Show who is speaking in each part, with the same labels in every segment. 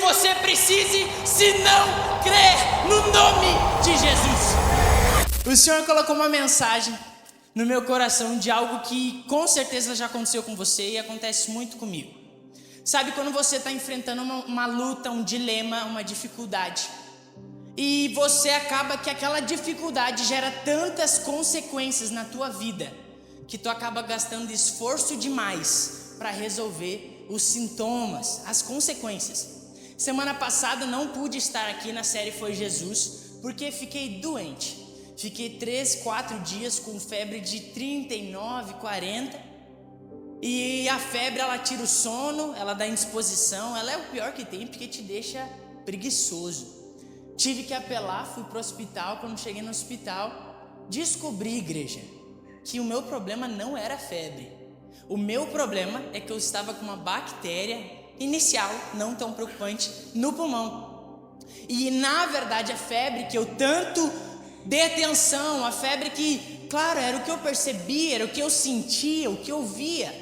Speaker 1: você precise se não crer no nome de Jesus. O Senhor colocou uma mensagem no meu coração de algo que com certeza já aconteceu com você e acontece muito comigo. Sabe quando você está enfrentando uma luta, um dilema, uma dificuldade, e você acaba que aquela dificuldade gera tantas consequências na tua vida, que tu acaba gastando esforço demais para resolver os sintomas, as consequências. Semana passada não pude estar aqui na série Foi Jesus, porque fiquei doente. Fiquei 3, 4 dias com febre de 39, 40. E a febre, ela tira o sono, ela dá indisposição, ela é o pior que tem, porque te deixa preguiçoso. Tive que apelar, fui para o hospital. Quando cheguei no hospital, descobri, igreja, que o meu problema não era febre. O meu problema é que eu estava com uma bactéria inicial, não tão preocupante, no pulmão. E na verdade a febre que eu tanto dei atenção, a febre que, claro, era o que eu percebia, era o que eu sentia, o que eu via.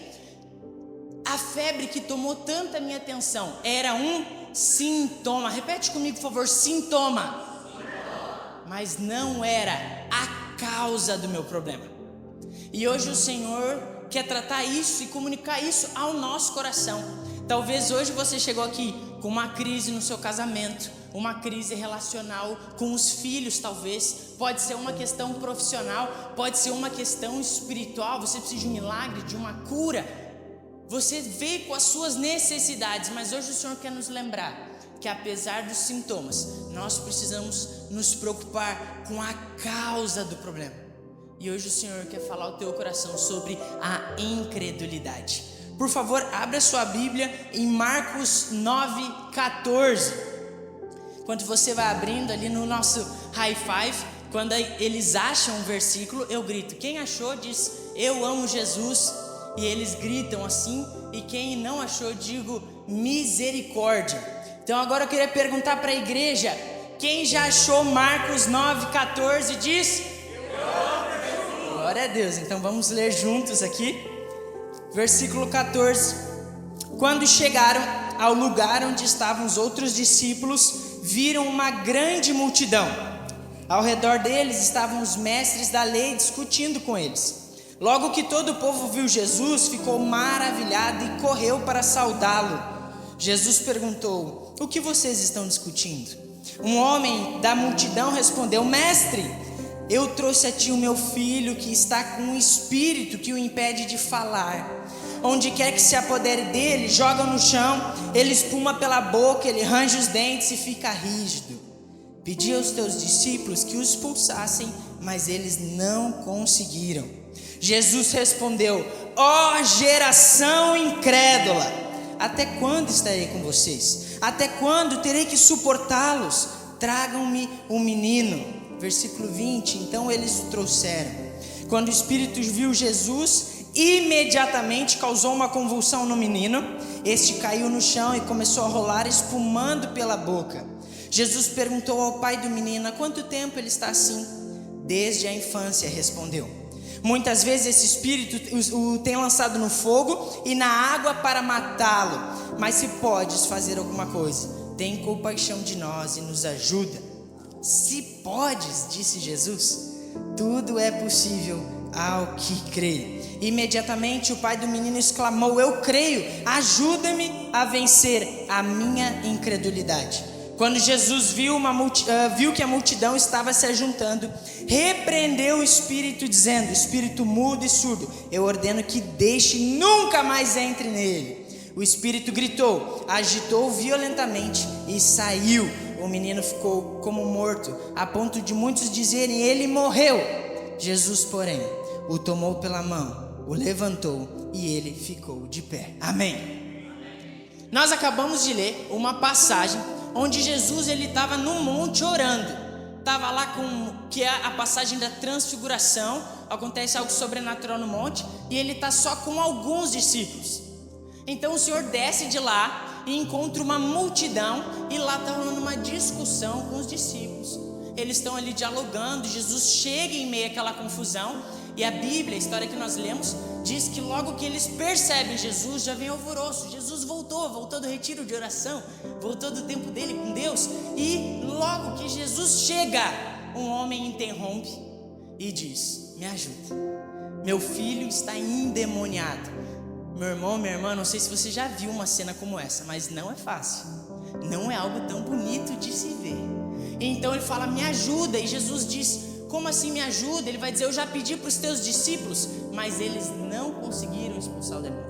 Speaker 1: A febre que tomou tanta minha atenção era um sintoma. Repete comigo, por favor, sintoma. Mas não era a causa do meu problema. E hoje o Senhor quer tratar isso e comunicar isso ao nosso coração. Talvez hoje você chegou aqui com uma crise no seu casamento, uma crise relacional com os filhos, talvez. Pode ser uma questão profissional, pode ser uma questão espiritual. Você precisa de um milagre, de uma cura. Você veio com as suas necessidades, mas hoje o Senhor quer nos lembrar que apesar dos sintomas, nós precisamos nos preocupar com a causa do problema. E hoje o Senhor quer falar ao teu coração sobre a incredulidade. Por favor, abra sua Bíblia em Marcos 9:14. Enquanto você vai abrindo ali no nosso high five, quando eles acham um versículo, eu grito. Quem achou diz, eu amo Jesus. E eles gritam assim. E quem não achou, digo, misericórdia. Então agora eu queria perguntar para a igreja, quem já achou Marcos 9:14 diz? Glória a Deus. Então vamos ler juntos aqui. Versículo 14. Quando chegaram ao lugar onde estavam os outros discípulos, viram uma grande multidão. Ao redor deles estavam os mestres da lei discutindo com eles. Logo que todo o povo viu Jesus, ficou maravilhado e correu para saudá-lo. Jesus perguntou, o que vocês estão discutindo? Um homem da multidão respondeu, mestre, eu trouxe a ti o meu filho que está com um espírito que o impede de falar. Onde quer que se apodere dele, joga no chão, ele espuma pela boca, ele range os dentes e fica rígido. Pedi aos teus discípulos que o expulsassem, mas eles não conseguiram. Jesus respondeu, ó geração incrédula, até quando estarei com vocês? Até quando terei que suportá-los? Tragam-me um menino. Versículo 20, então eles o trouxeram. Quando o espírito viu Jesus, imediatamente causou uma convulsão no menino. Este caiu no chão e começou a rolar, espumando pela boca. Jesus perguntou ao pai do menino, há quanto tempo ele está assim? Desde a infância, respondeu. Muitas vezes esse espírito o tem lançado no fogo e na água para matá-lo. Mas se podes fazer alguma coisa, tem compaixão de nós e nos ajuda. Se podes, disse Jesus, tudo é possível ao que crê. Imediatamente o pai do menino exclamou, eu creio, ajuda-me a vencer a minha incredulidade. Quando Jesus viu que a multidão estava se ajuntando, repreendeu o espírito dizendo, espírito mudo e surdo, eu ordeno que deixe e nunca mais entre nele. O espírito gritou, agitou violentamente e saiu. O menino ficou como morto, a ponto de muitos dizerem, ele morreu. Jesus, porém, o tomou pela mão, o levantou e ele ficou de pé. Amém. Nós acabamos de ler uma passagem onde Jesus ele estava no monte orando. Estava lá que é a passagem da transfiguração. Acontece algo sobrenatural no monte e ele está só com alguns discípulos. Então o Senhor desce de lá e encontra uma multidão e lá está rolando uma discussão com os discípulos. Eles estão ali dialogando, Jesus chega em meio àquela confusão e a Bíblia, a história que nós lemos, diz que logo que eles percebem Jesus, já vem alvoroço. Jesus voltou do retiro de oração, voltou do tempo dele com Deus, e logo que Jesus chega, um homem interrompe e diz: me ajuda, meu filho está endemoniado. Meu irmão, minha irmã, não sei se você já viu uma cena como essa, mas não é fácil, não é algo tão bonito de se ver. Então ele fala: me ajuda, e Jesus diz: como assim me ajuda? Ele vai dizer: eu já pedi para os teus discípulos, mas eles não conseguiram expulsar o demônio.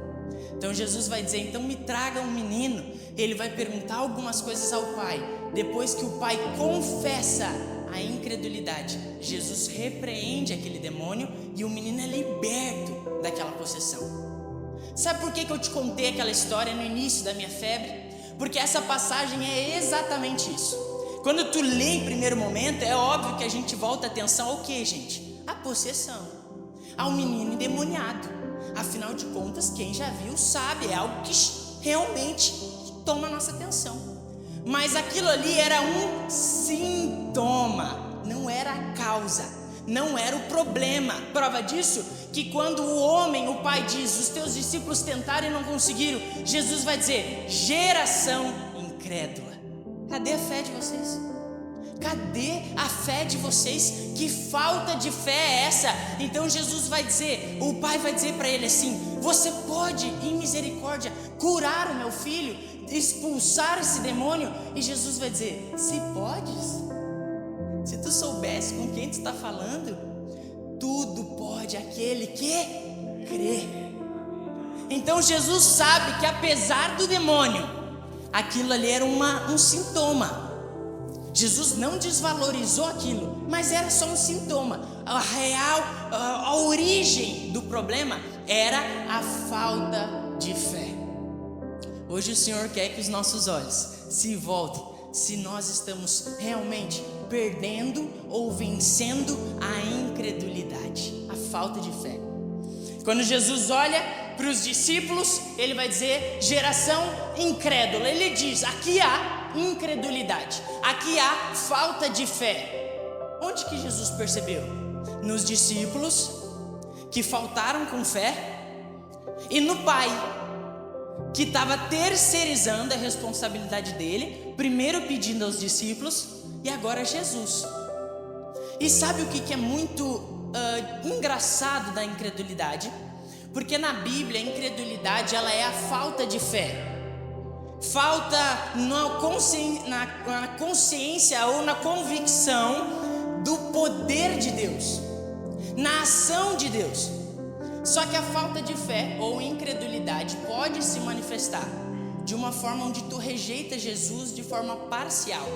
Speaker 1: Então Jesus vai dizer: então me traga um menino. Ele vai perguntar algumas coisas ao pai. Depois que o pai confessa a incredulidade, Jesus repreende aquele demônio e o menino é liberto daquela possessão. Sabe por que eu te contei aquela história no início da minha febre? Porque essa passagem é exatamente isso. Quando tu lê em primeiro momento, é óbvio que a gente volta a atenção ao que, gente? A possessão, ao menino endemoniado. Afinal de contas, quem já viu sabe, é algo que realmente toma a nossa atenção. Mas aquilo ali era um sintoma, não era a causa, não era o problema. Prova disso, que quando o homem, o pai diz: os teus discípulos tentaram e não conseguiram, Jesus vai dizer: geração incrédula. Cadê a fé de vocês? Cadê a fé de vocês? Que falta de fé é essa? Então Jesus vai dizer, o pai vai dizer para ele assim: você pode, em misericórdia, curar o meu filho, expulsar esse demônio? E Jesus vai dizer: se podes, se tu soubesse com quem tu está falando, tudo pode aquele que crê. Então Jesus sabe que apesar do demônio, aquilo ali era um sintoma. Jesus não desvalorizou aquilo, mas era só um sintoma. A origem do problema era a falta de fé. Hoje o Senhor quer que os nossos olhos se voltem se nós estamos realmente perdendo ou vencendo a incredulidade, a falta de fé. Quando Jesus olha para os discípulos, ele vai dizer: geração incrédula. Ele diz: aqui há incredulidade, aqui há falta de fé. Onde que Jesus percebeu? Nos discípulos que faltaram com fé e no pai que estava terceirizando a responsabilidade dele, primeiro pedindo aos discípulos e agora Jesus. E sabe o que é muito engraçado da incredulidade? Porque na Bíblia a incredulidade, ela é a falta de fé. Falta na consciência ou na convicção do poder de Deus, na ação de Deus. Só que a falta de fé ou incredulidade pode se manifestar de uma forma onde tu rejeita Jesus de forma parcial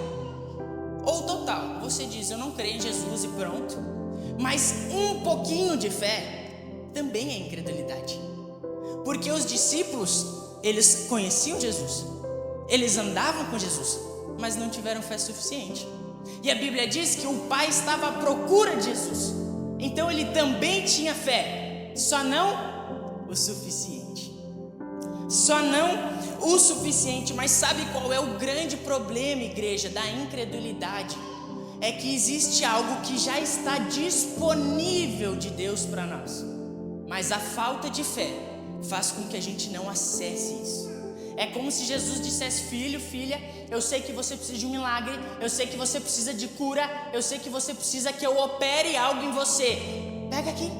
Speaker 1: ou total. Você diz: eu não creio em Jesus e pronto. Mas um pouquinho de fé também é incredulidade. Porque os discípulos, eles conheciam Jesus, eles andavam com Jesus, mas não tiveram fé suficiente. E a Bíblia diz que o pai estava à procura de Jesus, então ele também tinha fé, só não o suficiente. Só não o suficiente. Mas sabe qual é o grande problema, igreja, da incredulidade? É que existe algo que já está disponível de Deus para nós, mas a falta de fé faz com que a gente não acesse isso. É como se Jesus dissesse: filho, filha, eu sei que você precisa de um milagre, eu sei que você precisa de cura, eu sei que você precisa que eu opere algo em você, pega aqui.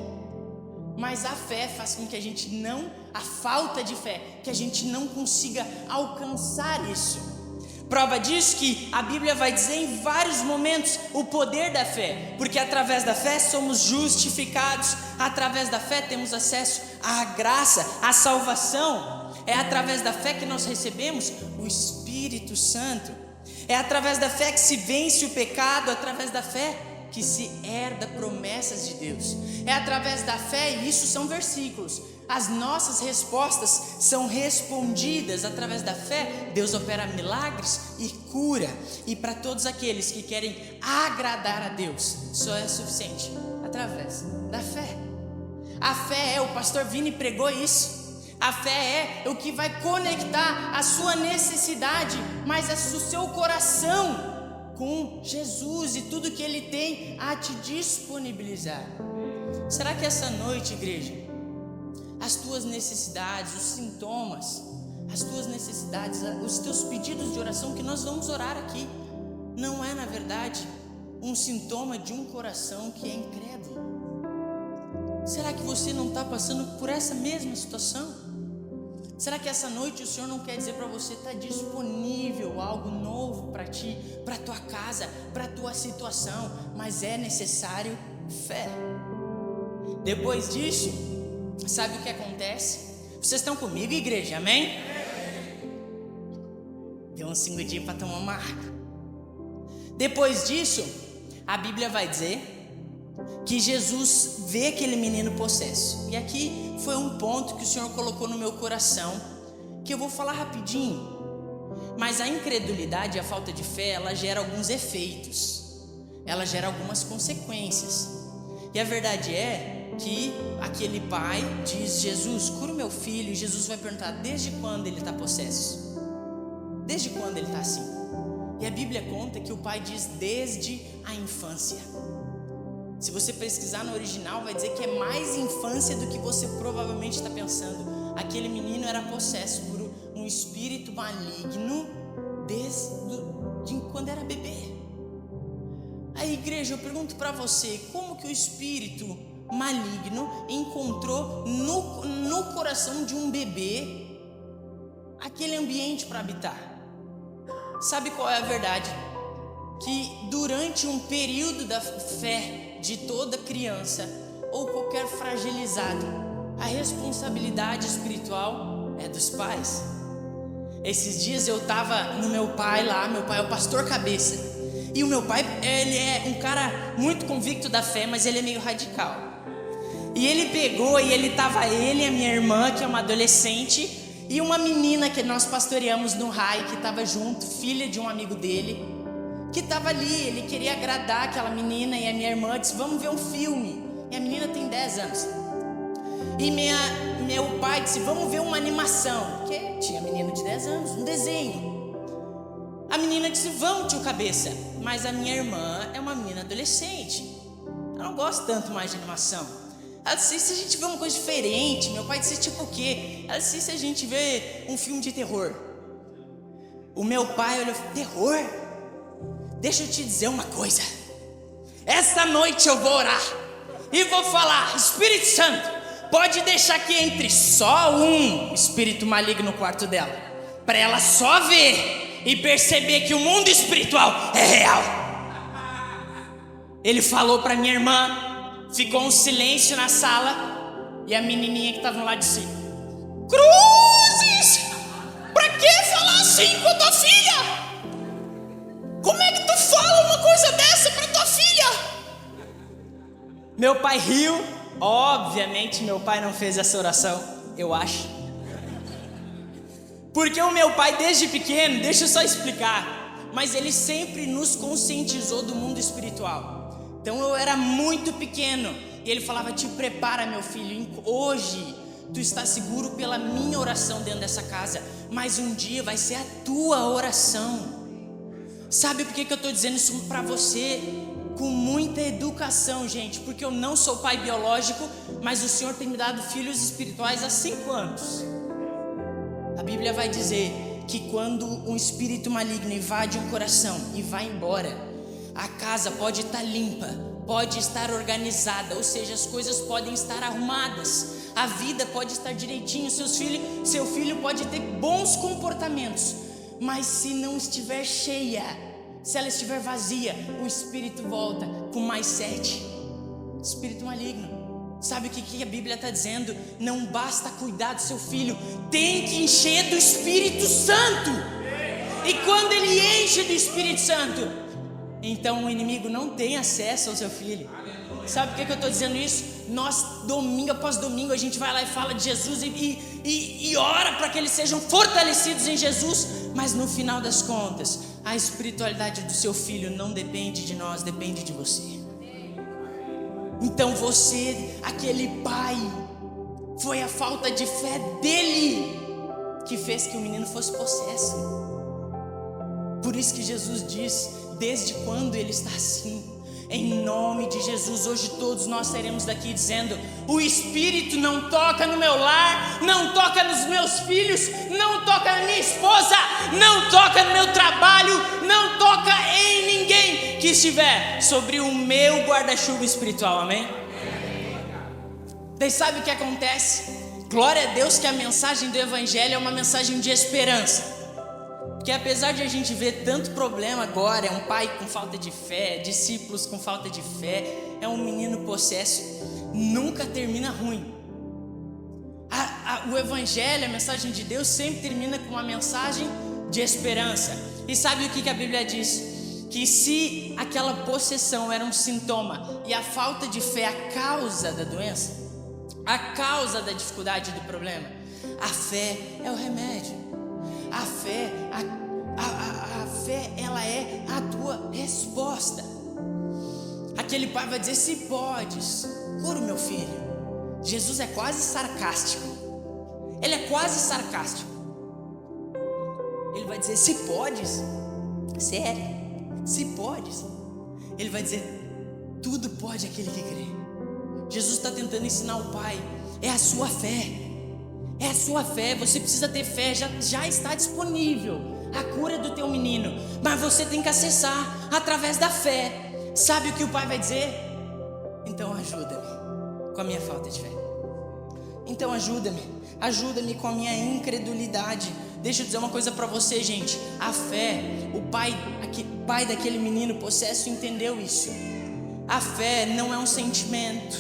Speaker 1: Mas a fé faz com que a falta de fé, que a gente não consiga alcançar isso. Prova disso que a Bíblia vai dizer em vários momentos o poder da fé, porque através da fé somos justificados, através da fé temos acesso à graça, à salvação. É através da fé que nós recebemos o Espírito Santo. É através da fé que se vence o pecado, através da fé que se herda promessas de Deus. É através da fé, e isso são versículos, as nossas respostas são respondidas. Através da fé, Deus opera milagres e cura. E para todos aqueles que querem agradar a Deus, só é suficiente através da fé. A fé o pastor Vini pregou isso. A fé é o que vai conectar a sua necessidade, mas o seu coração com Jesus e tudo que Ele tem a te disponibilizar. Será que essa noite, igreja, as tuas necessidades, os sintomas, as tuas necessidades, os teus pedidos de oração que nós vamos orar aqui, não é na verdade um sintoma de um coração que é incrédulo? Será que você não está passando por essa mesma situação? Será que essa noite o Senhor não quer dizer para você, está disponível algo novo para ti, para tua casa, para tua situação, mas é necessário fé. Depois disso, sabe o que acontece? Vocês estão comigo, igreja, amém? Deu uns 5 dias para tomar uma água. Depois disso, a Bíblia vai dizer que Jesus vê aquele menino possesso. E aqui foi um ponto que o Senhor colocou no meu coração, que eu vou falar rapidinho. Mas a incredulidade e a falta de fé, ela gera alguns efeitos, ela gera algumas consequências. E a verdade é que aquele pai diz: Jesus, cura o meu filho. E Jesus vai perguntar: desde quando ele está possesso? Desde quando ele está assim? E a Bíblia conta que o pai diz: desde a infância. Se você pesquisar no original, vai dizer que é mais infância do que você provavelmente está pensando. Aquele menino era possesso por um espírito maligno desde quando era bebê. Aí, igreja, eu pergunto para você, como que o espírito maligno encontrou no coração de um bebê aquele ambiente para habitar? Sabe qual é a verdade? Que durante um período da fé de toda criança ou qualquer fragilizado, a responsabilidade espiritual é dos pais. Esses dias eu estava no meu pai lá, meu pai é o pastor cabeça, e o meu pai, ele é um cara muito convicto da fé, mas ele é meio radical. E ele pegou e ele e a minha irmã, que é uma adolescente, e uma menina que nós pastoreamos no RAI, que estava junto, filha de um amigo dele, que estava ali. Ele queria agradar aquela menina, e a minha irmã disse: vamos ver um filme. E a menina tem 10 anos. E meu pai disse: vamos ver uma animação, porque tinha menino de 10 anos, um desenho. A menina disse: vamos, tio cabeça. Mas a minha irmã é uma menina adolescente, ela não gosta tanto mais de animação. Ela disse: se a gente vê uma coisa diferente. Meu pai disse: tipo o quê? Ela disse: se a gente vê um filme de terror. O meu pai olhou: terror? Deixa eu te dizer uma coisa. Esta noite eu vou orar e vou falar: Espírito Santo, pode deixar que entre só um espírito maligno no quarto dela, para ela só ver e perceber que o mundo espiritual é real. Ele falou para minha irmã, ficou um silêncio na sala, e a menininha que estava lá disse: cruzes, para que falar assim com a tua filha? Como é que tu fala uma coisa dessa para tua filha? Meu pai riu. Obviamente meu pai não fez essa oração, eu acho, porque o meu pai desde pequeno, deixa eu só explicar, mas ele sempre nos conscientizou do mundo espiritual. Então eu era muito pequeno e ele falava: te prepara, meu filho, hoje tu está seguro pela minha oração dentro dessa casa, mas um dia vai ser a tua oração. Sabe por que eu estou dizendo isso para você? Com muita educação, gente, porque eu não sou pai biológico, mas o Senhor tem me dado filhos espirituais há 5 anos. A Bíblia vai dizer que quando um espírito maligno invade um coração e vai embora, a casa pode estar limpa, pode estar organizada, ou seja, as coisas podem estar arrumadas, a vida pode estar direitinho, seu filho pode ter bons comportamentos, mas se não estiver cheia, se ela estiver vazia, o espírito volta com mais 7. Espírito maligno. Sabe o que a Bíblia está dizendo? Não basta cuidar do seu filho, tem que encher do Espírito Santo. E quando ele enche do Espírito Santo, então o inimigo não tem acesso ao seu filho. Sabe por que eu estou dizendo isso? Nós, domingo após domingo, a gente vai lá e fala de Jesus e ora para que eles sejam fortalecidos em Jesus. Mas no final das contas, a espiritualidade do seu filho não depende de nós, depende de você. Então você, aquele pai, foi a falta de fé dele que fez que o menino fosse possesso. Por isso que Jesus diz: desde quando ele está assim? Em nome de Jesus, hoje todos nós sairemos daqui dizendo: o Espírito não toca no meu lar, não toca nos meus filhos, não toca na minha esposa, não toca no meu trabalho, não toca em ninguém que estiver sobre o meu guarda-chuva espiritual, amém? Daí sabe o que acontece? Glória a Deus que a mensagem do Evangelho é uma mensagem de esperança. Porque apesar de a gente ver tanto problema agora, é um pai com falta de fé, discípulos com falta de fé, é um menino possesso, nunca termina ruim. O Evangelho, a mensagem de Deus, sempre termina com uma mensagem de esperança. E sabe o que a Bíblia diz? Que se aquela possessão era um sintoma e a falta de fé a causa da doença, a causa da dificuldade do problema, a fé é o remédio. A fé, ela é a tua resposta. Aquele pai vai dizer: se podes, cura o meu filho. Jesus é quase sarcástico. Ele é quase sarcástico. Ele vai dizer: se podes, sério, se podes. Ele vai dizer: tudo pode aquele que crê. Jesus está tentando ensinar o pai: é a sua fé. É a sua fé, você precisa ter fé, já está disponível a cura do teu menino, mas você tem que acessar através da fé. Sabe o que o pai vai dizer? Então ajuda-me com a minha falta de fé. Então ajuda-me com a minha incredulidade. Deixa eu dizer uma coisa para você, gente. A fé, o pai daquele menino possesso entendeu isso. A fé não é um sentimento,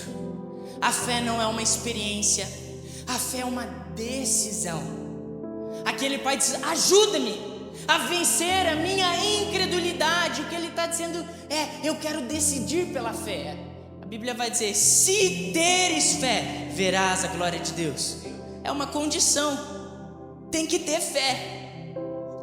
Speaker 1: a fé não é uma experiência, a fé é uma decisão. Aquele pai diz: ajuda-me a vencer a minha incredulidade. O que ele está dizendo é: eu quero decidir pela fé. A Bíblia vai dizer: se teres fé, verás a glória de Deus. É uma condição. Tem que ter fé.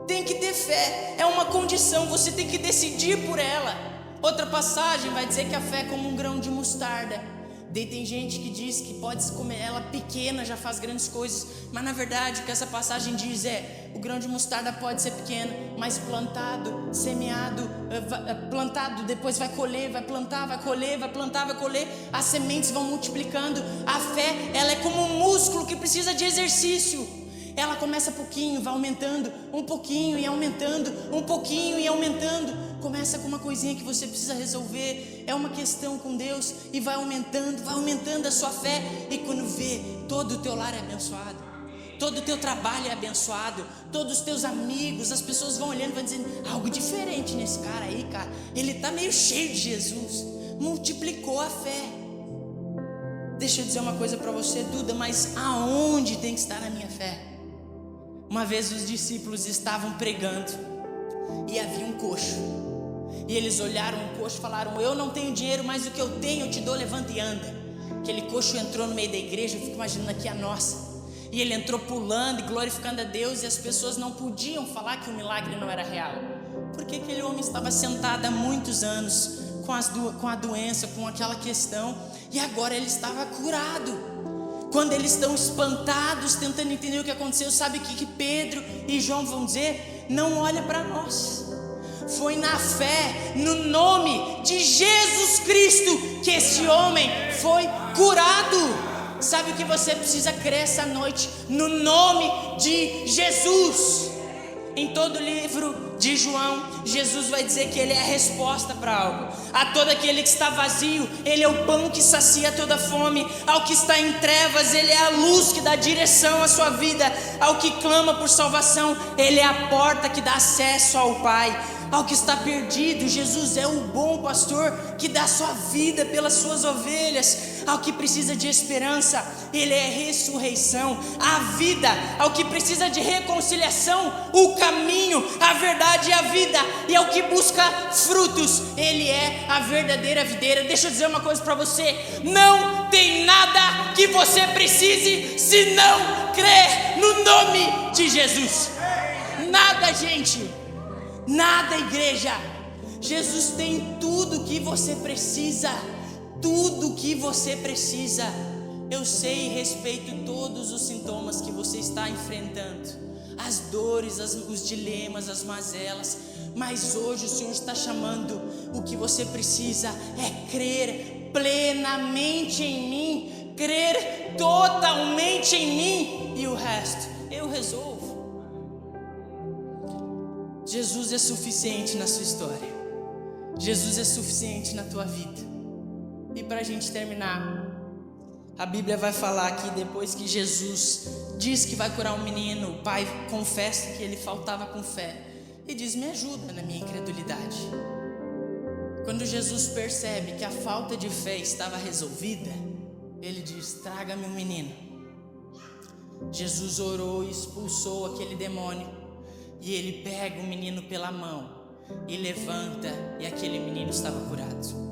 Speaker 1: Tem que ter fé. É uma condição. Você tem que decidir por ela. Outra passagem vai dizer que a fé é como um grão de mostarda. Daí tem gente que diz que pode comer ela pequena, já faz grandes coisas. Mas na verdade o que essa passagem diz é: o grão de mostarda pode ser pequeno, mas plantado, semeado, plantado, depois vai colher, vai plantar, vai colher, vai plantar, vai colher. As sementes vão multiplicando. A fé, ela é como um músculo que precisa de exercício. Ela começa pouquinho, vai aumentando, um pouquinho e aumentando, um pouquinho e aumentando. Começa com uma coisinha que você precisa resolver, é uma questão com Deus, e vai aumentando a sua fé. E quando vê, todo o teu lar é abençoado, todo o teu trabalho é abençoado, todos os teus amigos, as pessoas vão olhando e vão dizendo: algo diferente nesse cara aí, cara, ele tá meio cheio de Jesus. Multiplicou a fé. Deixa eu dizer uma coisa para você, Duda, mas aonde tem que estar a minha fé? Uma vez os discípulos estavam pregando e havia um coxo. E eles olharam o coxo e falaram: eu não tenho dinheiro, mas o que eu tenho eu te dou, levanta e anda. Aquele coxo entrou no meio da igreja, eu fico imaginando aqui a nossa. E ele entrou pulando e glorificando a Deus, e as pessoas não podiam falar que o milagre não era real. Porque aquele homem estava sentado há muitos anos com a doença, com aquela questão, e agora ele estava curado. Quando eles estão espantados, tentando entender o que aconteceu, sabe o que Pedro e João vão dizer? Não olha para nós. Foi na fé, no nome de Jesus Cristo, que esse homem foi curado. Sabe o que você precisa crer essa noite? No nome de Jesus. Em todo o livro de João, Jesus vai dizer que Ele é a resposta para algo. A todo aquele que está vazio, Ele é o pão que sacia toda fome. Ao que está em trevas, Ele é a luz que dá direção à sua vida. Ao que clama por salvação, Ele é a porta que dá acesso ao Pai. Ao que está perdido, Jesus é o bom pastor que dá sua vida pelas suas ovelhas. Ao que precisa de esperança, Ele é ressurreição, a vida. Ao que precisa de reconciliação, o caminho, a verdade e a vida. E ao que busca frutos, Ele é a verdadeira videira. Deixa eu dizer uma coisa para você: não tem nada que você precise se não crer no nome de Jesus. Nada, gente. Nada, igreja. Jesus tem tudo o que você precisa. Tudo o que você precisa. Eu sei e respeito todos os sintomas que você está enfrentando. as dores, os dilemas, as mazelas. Mas hoje o Senhor está chamando, o que você precisa é crer plenamente em mim, crer totalmente em mim, e o resto eu resolvo. Jesus é suficiente na sua história, Jesus é suficiente na tua vida. E para a gente terminar, a Bíblia vai falar que depois que Jesus diz que vai curar um menino, o pai confessa que ele faltava com fé e diz: me ajuda na minha incredulidade. Quando Jesus percebe que a falta de fé estava resolvida, ele diz: traga-me um menino. Jesus orou e expulsou aquele demônio, e ele pega o menino pela mão e levanta, e aquele menino estava curado.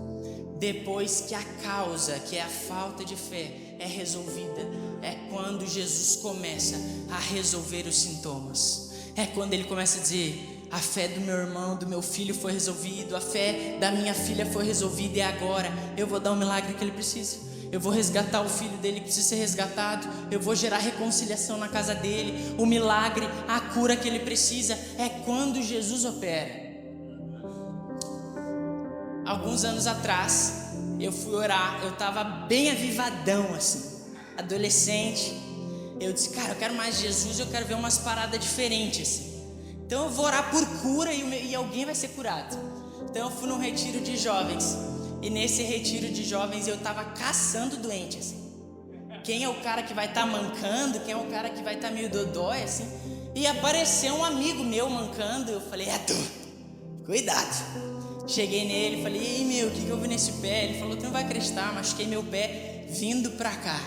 Speaker 1: Depois que a causa, que é a falta de fé, é resolvida, é quando Jesus começa a resolver os sintomas. É quando ele começa a dizer: a fé do meu irmão, do meu filho foi resolvido, a fé da minha filha foi resolvida, e agora eu vou dar o milagre que ele precisa. Eu vou resgatar o filho dele que precisa ser resgatado, eu vou gerar reconciliação na casa dele, o milagre, a cura que ele precisa. É quando Jesus opera. Alguns anos atrás, eu fui orar, eu estava bem avivadão assim, adolescente. Eu disse: cara, eu quero mais Jesus, eu quero ver umas paradas diferentes assim. Então eu vou orar por cura e alguém vai ser curado. Então eu fui num retiro de jovens, e nesse retiro de jovens eu estava caçando doente assim. Quem é o cara que vai estar mancando, quem é o cara que vai estar meio dodói assim. E apareceu um amigo meu mancando, eu falei: é tu, cuidado. Cheguei nele e falei: ei meu, o que eu vi nesse pé? Ele falou: tu não vai acreditar, machuquei meu pé vindo pra cá.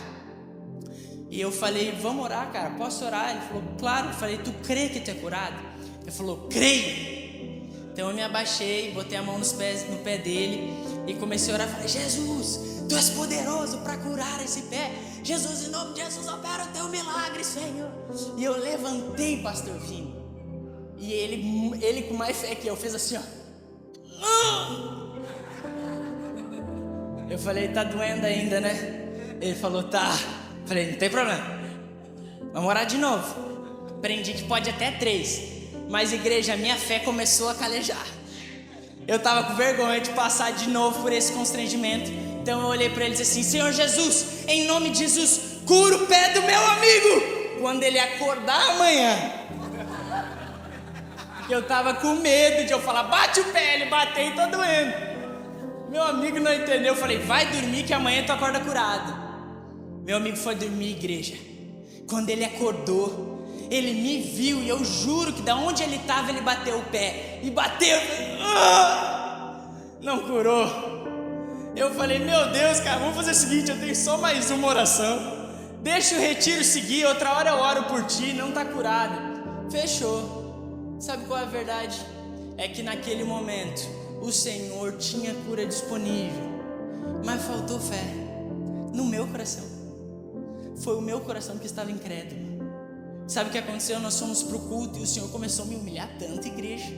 Speaker 1: E eu falei: vamos orar, cara, posso orar? Ele falou: claro. Eu falei: tu crê que tu é curado? Ele falou: creio. Então eu me abaixei, botei a mão no pé dele e comecei a orar. Falei: Jesus, tu és poderoso para curar esse pé. Jesus, em nome de Jesus, opera o teu milagre, Senhor. E eu levantei, pastor Vini, e ele com mais fé que eu fez assim, ó. Eu falei: tá doendo ainda, né? Ele falou: tá. Eu falei: não tem problema, vamos orar de novo. Aprendi que pode até 3. Mas igreja, minha fé começou a calejar. Eu tava com vergonha de passar de novo por esse constrangimento. Então eu olhei para ele e disse assim: Senhor Jesus, em nome de Jesus, cura o pé do meu amigo. Quando ele acordar amanhã, eu tava com medo de eu falar: bate o pé. Ele bateu e tá doendo. Meu amigo não entendeu. Eu falei: vai dormir que amanhã tu acorda curado. Meu amigo foi dormir, igreja. Quando ele acordou, ele me viu, e eu juro que da onde ele estava ele bateu o pé. E bateu, não curou. Eu falei: meu Deus, cara, vamos fazer o seguinte, eu tenho só mais uma oração. Deixa o retiro seguir, outra hora eu oro por ti, não tá curado. Fechou. Sabe qual é a verdade? É que naquele momento o Senhor tinha cura disponível, mas faltou fé no meu coração. Foi o meu coração que estava incrédulo. Sabe o que aconteceu? Nós fomos pro culto e o Senhor começou a me humilhar tanto, igreja.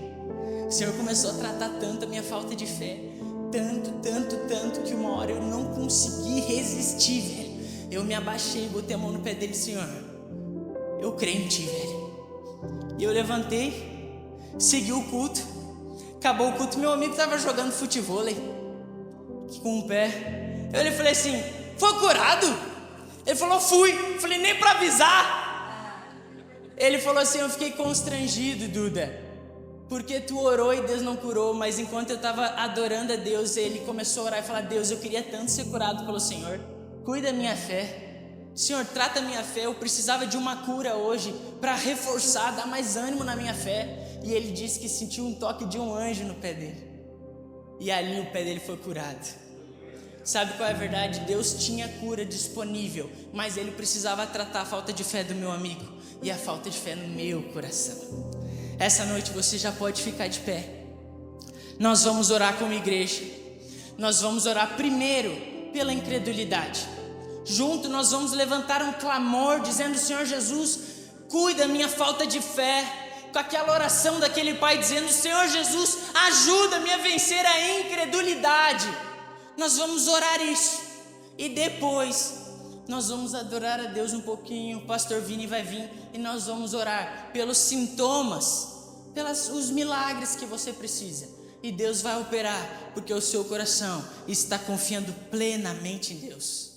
Speaker 1: O Senhor começou a tratar tanto a minha falta de fé, tanto que uma hora eu não consegui resistir, velho. Eu me abaixei, botei a mão no pé dele: Senhor, eu creio em ti, velho. E eu levantei, segui o culto. Acabou o culto, meu amigo estava jogando futevôlei com o pé. Eu falei assim: foi curado? Ele falou: fui. Eu falei: nem para avisar. Ele falou assim: eu fiquei constrangido, Duda, porque tu orou e Deus não curou. Mas enquanto eu estava adorando a Deus, ele começou a orar e falar: Deus, eu queria tanto ser curado pelo Senhor, cuida da minha fé. Senhor, trata a minha fé, eu precisava de uma cura hoje para reforçar, dar mais ânimo na minha fé. E ele disse que sentiu um toque de um anjo no pé dele, e ali o pé dele foi curado. Sabe qual é a verdade? Deus tinha cura disponível, mas ele precisava tratar a falta de fé do meu amigo e a falta de fé no meu coração. Essa noite você já pode ficar de pé. Nós vamos orar como igreja. Nós vamos orar primeiro pela incredulidade. Junto nós vamos levantar um clamor dizendo: Senhor Jesus, cuida da minha falta de fé. Com aquela oração daquele pai dizendo: Senhor Jesus, ajuda-me a vencer a incredulidade. Nós vamos orar isso. E depois nós vamos adorar a Deus um pouquinho. O pastor Vini vai vir e nós vamos orar pelos sintomas, os milagres que você precisa. E Deus vai operar, porque o seu coração está confiando plenamente em Deus.